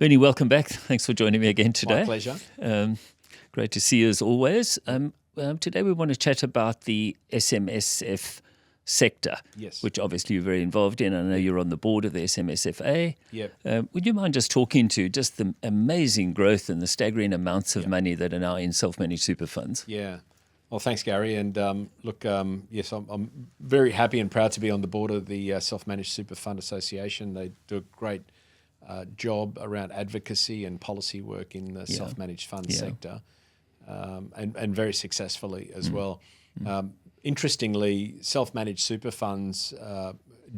Bernie, welcome back. Thanks for joining me again today. My pleasure. Great to see you as always. Today we want to chat about the SMSF sector, Yes. which obviously you're very involved in. I know you're on the board of the SMSFA. Yep. Would you mind just talking to just the amazing growth and the staggering amounts of money that are now in self-managed super funds? Yeah. Well, thanks, Gary. And yes, I'm very happy and proud to be on the board of the Self-Managed Super Fund Association. They do a great job around advocacy and policy work in the self-managed fund sector, and very successfully as well. Interestingly, self-managed super funds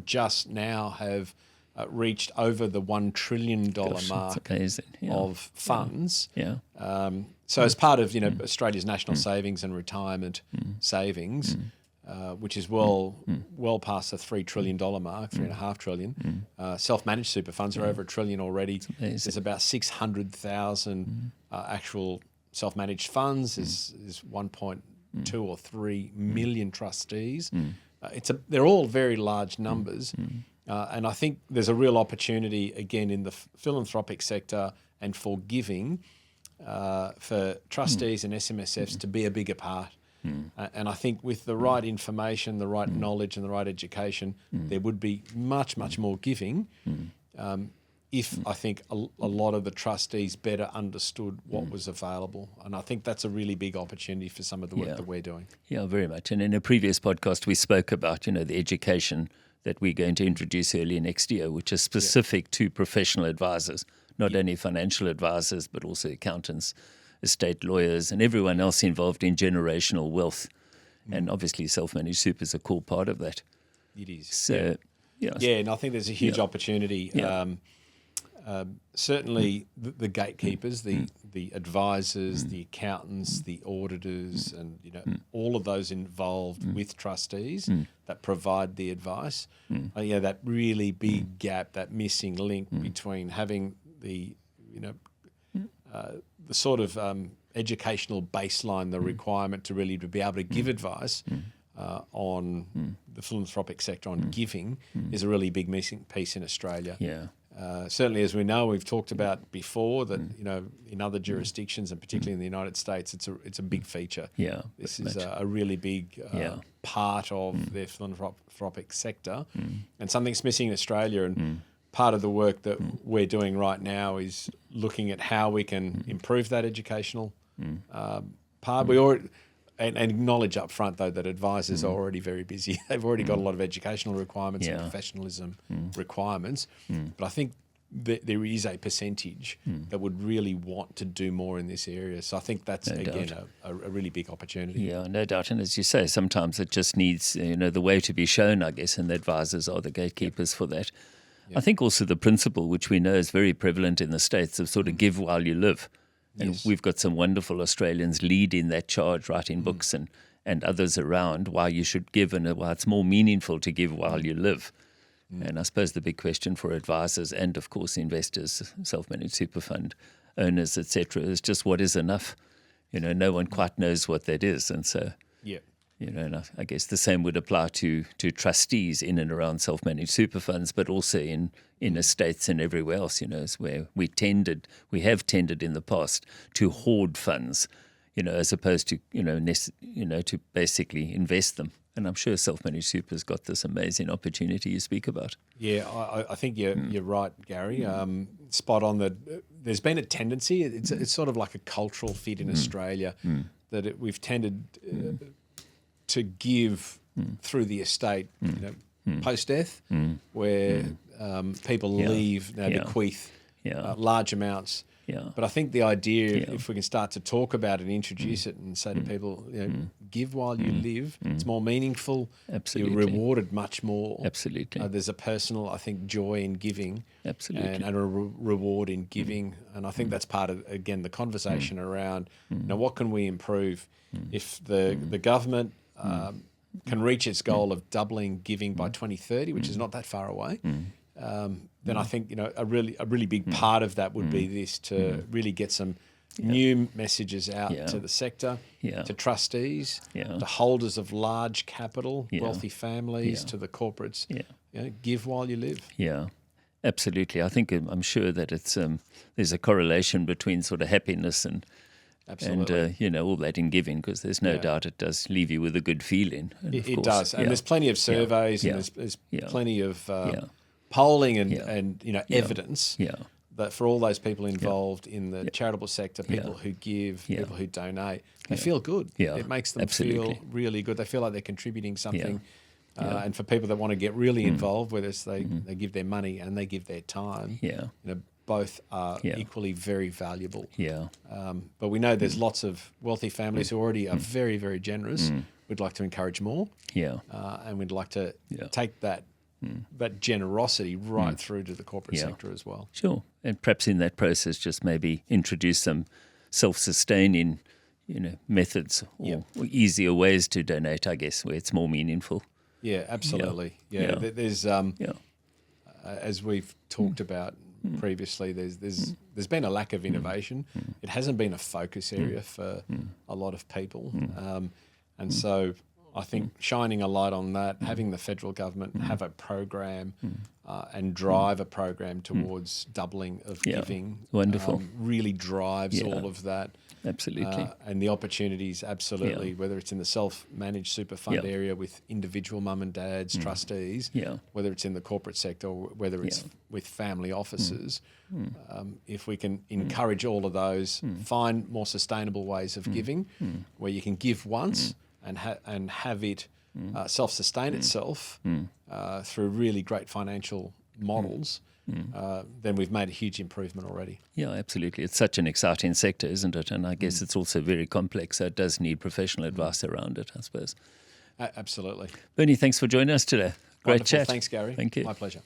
just now have reached over the $1 trillion mark of funds. Yeah. So as part of Australia's national savings and retirement savings, which is well past the $3 trillion mark, $3.5 trillion. Self-managed super funds are over $1 trillion already. There's about 600,000 actual self-managed funds. There's 1.2 or 3 million trustees. They're all very large numbers. And I think there's a real opportunity, again, in the philanthropic sector and for giving for trustees and SMSFs to be a bigger part. And I think with the right information, the right knowledge and the right education, there would be much, much more giving if I think a lot of the trustees better understood what was available. And I think that's a really big opportunity for some of the work that we're doing. Yeah, very much. And in a previous podcast, we spoke about, the education that we're going to introduce early next year, which is specific to professional advisors, not only financial advisors, but also accountants, estate lawyers, and everyone else involved in generational wealth. And obviously self-managed super is a core part of that. It is. So, and I think there's a huge opportunity. Certainly the gatekeepers, the advisors, the accountants, the auditors, and all of those involved with trustees that provide the advice. That really big gap, that missing link between having the sort of educational baseline, the requirement to really be able to give advice on the philanthropic sector, on giving, is a really big missing piece in Australia. Yeah. Certainly, as we know, we've talked about before that in other jurisdictions and particularly in the United States, it's a big feature. Yeah, this is a really big part of their philanthropic sector, and something that's missing in Australia. And part of the work that we're doing right now is looking at how we can improve that educational part. We already and acknowledge up front, though, that advisors are already very busy. They've already got a lot of educational requirements and professionalism requirements. But I think there is a percentage that would really want to do more in this area. So I think that's, a really big opportunity. Yeah, no doubt. And as you say, sometimes it just needs, the way to be shown, I guess, and the advisors are the gatekeepers for that. I think also the principle, which we know is very prevalent in the States, of sort of give while you live. And we've got some wonderful Australians leading that charge, writing books and others around why you should give and why it's more meaningful to give while you live. And I suppose the big question for advisors and, of course, investors, self-managed super fund owners, etc., is just what is enough. No one quite knows what that is. And so, and I guess the same would apply to trustees in and around self-managed super funds, but also in estates and everywhere else, is where we have tended in the past to hoard funds, as opposed to, to basically invest them. And I'm sure self-managed super's got this amazing opportunity you speak about. Yeah, I think you're right, Gary. Spot on that. There's been a tendency, it's sort of like a cultural fit in Australia, that we've tended to give through the estate, post-death, where people leave, bequeath large amounts. Yeah. But I think the idea, if we can start to talk about it and introduce it and say to people, give while you live, it's more meaningful. Absolutely. You're rewarded much more. Absolutely. There's a personal, I think, joy in giving. Absolutely. And a reward in giving. And I think that's part of, again, the conversation around, what can we improve? If the government can reach its goal of doubling giving by 2030, which is not that far away, then I think a really big part of that would be this, to really get some new messages out to the sector, to trustees, to holders of large capital, wealthy families, to the corporates. Give while you live. Yeah. Absolutely. I think I'm sure that it's there's a correlation between sort of happiness and Absolutely. all that in giving, because there's no doubt it does leave you with a good feeling. And of It course, does, and there's plenty of surveys, and there's plenty of polling and evidence that for all those people involved in the charitable sector, people who give, people who donate, they feel good. It makes them feel really good. They feel like they're contributing something. And for people that want to get really involved, whether it's they give their money and they give their time, both are equally very valuable. But we know there's lots of wealthy families who already are very, very generous. We'd like to encourage more. And we'd like to take that generosity right through to the corporate sector as well. Sure. And perhaps in that process, just maybe introduce some self-sustaining, methods or easier ways to donate, I guess, where it's more meaningful. Yeah, absolutely. There's as we've talked about previously, there's been a lack of innovation. It hasn't been a focus area for a lot of people, and so I think shining a light on that, having the federal government have a program and drive a program towards doubling of giving, wonderful, really drives all of that. Absolutely. And the opportunities, absolutely, whether it's in the self-managed super fund area with individual mum and dads, trustees, whether it's in the corporate sector or whether it's with family offices, if we can encourage all of those, find more sustainable ways of giving where you can give once and have it self-sustain itself through really great financial models, then we've made a huge improvement already. Yeah, absolutely. It's such an exciting sector, isn't it? And I guess it's also very complex, so it does need professional advice around it, I suppose. Absolutely. Bernie, thanks for joining us today. Great Wonderful. chat. Thanks, Gary. Thank you. My pleasure.